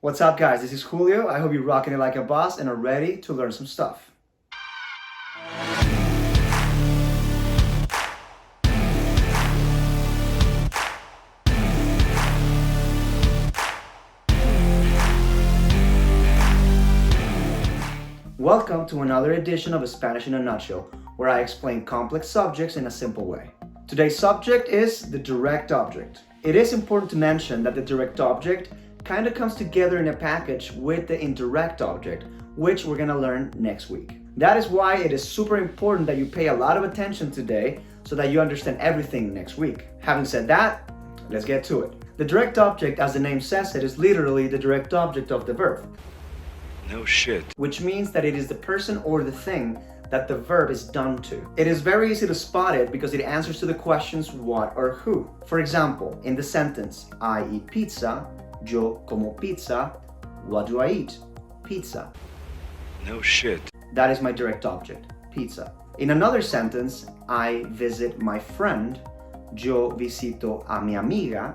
What's up, guys? This is Julio. I hope you're rocking it like a boss and are ready to learn some stuff. Welcome to another edition of Spanish in a Nutshell, where I explain complex subjects in a simple way. Today's subject is the direct object. It is important to mention that the direct object kind of comes together in a package with the indirect object, which we're gonna learn next week. That is why it is super important that you pay a lot of attention today so that you understand everything next week. Having said that, let's get to it. The direct object, as the name says it, is literally the direct object of the verb. No shit. Which means that it is the person or the thing that the verb is done to. It is very easy to spot it because it answers to the questions what or who. For example, in the sentence, I eat pizza, yo como pizza, what do I eat? Pizza. No shit. That is my direct object, pizza. In another sentence, I visit my friend, yo visito a mi amiga,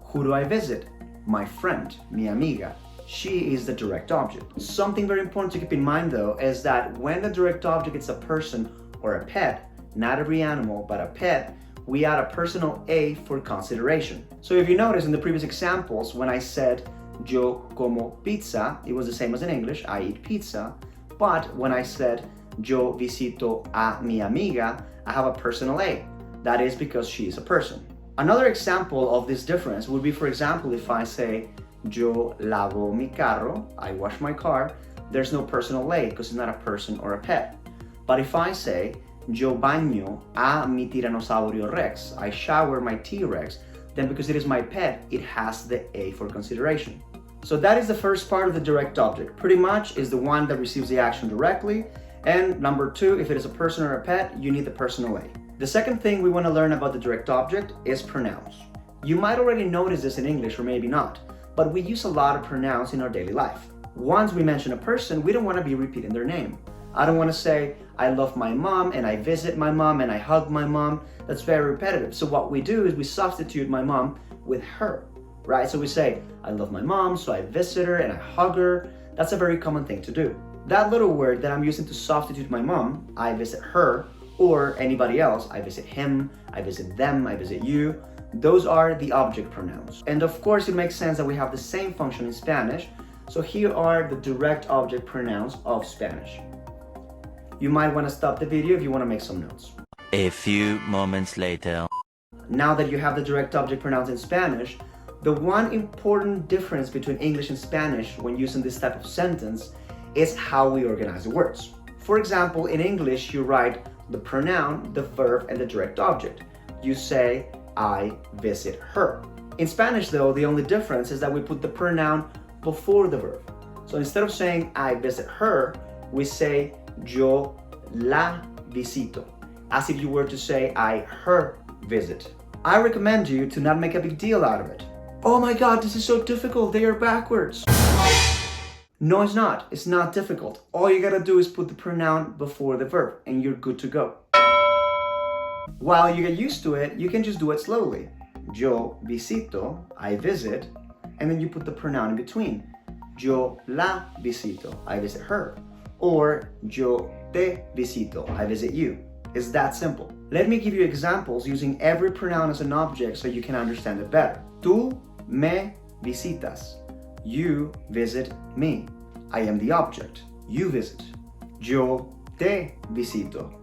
who do I visit? My friend, mi amiga. She is the direct object. Something very important to keep in mind though is that when the direct object is a person or a pet, not every animal but a pet, we add a personal A for consideration. So if you notice in the previous examples, when I said yo como pizza, it was the same as in English, I eat pizza. But when I said yo visito a mi amiga, I have a personal A. That is because she is a person. Another example of this difference would be, for example, if I say yo lavo mi carro, I wash my car, there's no personal A because it's not a person or a pet. But if I say yo baño a mi tiranosaurio rex, I shower my T-Rex, then because it is my pet, it has the A for consideration. So that is the first part of the direct object. Pretty much is the one that receives the action directly. And number two, if it is a person or a pet, you need the personal A. The second thing we want to learn about the direct object is pronouns. You might already notice this in English or maybe not, but we use a lot of pronouns in our daily life. Once we mention a person, we don't want to be repeating their name. I don't want to say, I love my mom and I visit my mom and I hug my mom. That's very repetitive. So what we do is we substitute my mom with her, right? So we say, I love my mom, so I visit her and I hug her. That's a very common thing to do. That little word that I'm using to substitute my mom, I visit her, or anybody else, I visit him, I visit them, I visit you. Those are the object pronouns. And of course, it makes sense that we have the same function in Spanish. So here are the direct object pronouns of Spanish. You might want to stop the video if you want to make some notes. A few moments later. Now that you have the direct object pronouns in Spanish, the one important difference between English and Spanish when using this type of sentence is how we organize the words. For example, in English, you write the pronoun, the verb, and the direct object. You say, I visit her. In Spanish though, the only difference is that we put the pronoun before the verb. So instead of saying I visit her, we say yo la visito, as if you were to say I her visit. I recommend you to not make a big deal out of it. Oh my god, this is so difficult, they are backwards. No, it's not. It's not difficult. All you gotta do is put the pronoun before the verb and you're good to go. While you get used to it, you can just do it slowly. Yo visito, I visit, and then you put the pronoun in between. Yo la visito, I visit her. Or yo te visito, I visit you. It's that simple. Let me give you examples using every pronoun as an object so you can understand it better. Tú me visitas. You visit me. I am the object. You visit. Yo te visito.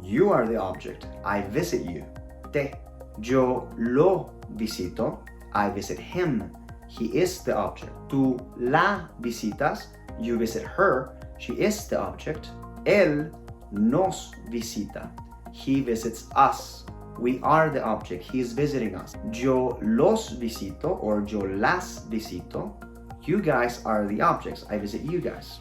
You are the object. I visit you. Te. Yo lo visito. I visit him. He is the object. Tú la visitas. You visit her. She is the object. Él nos visita. He visits us. We are the object. He is visiting us. Yo los visito or yo las visito. You guys are the objects. I visit you guys.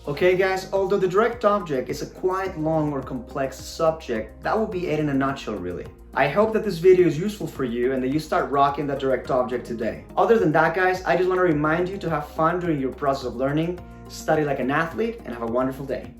Okay guys, although the direct object is a quite long or complex subject, that will be it in a nutshell really. I hope that this video is useful for you and that you start rocking that direct object today. Other than that guys, I just want to remind you to have fun during your process of learning, study like an athlete, and have a wonderful day.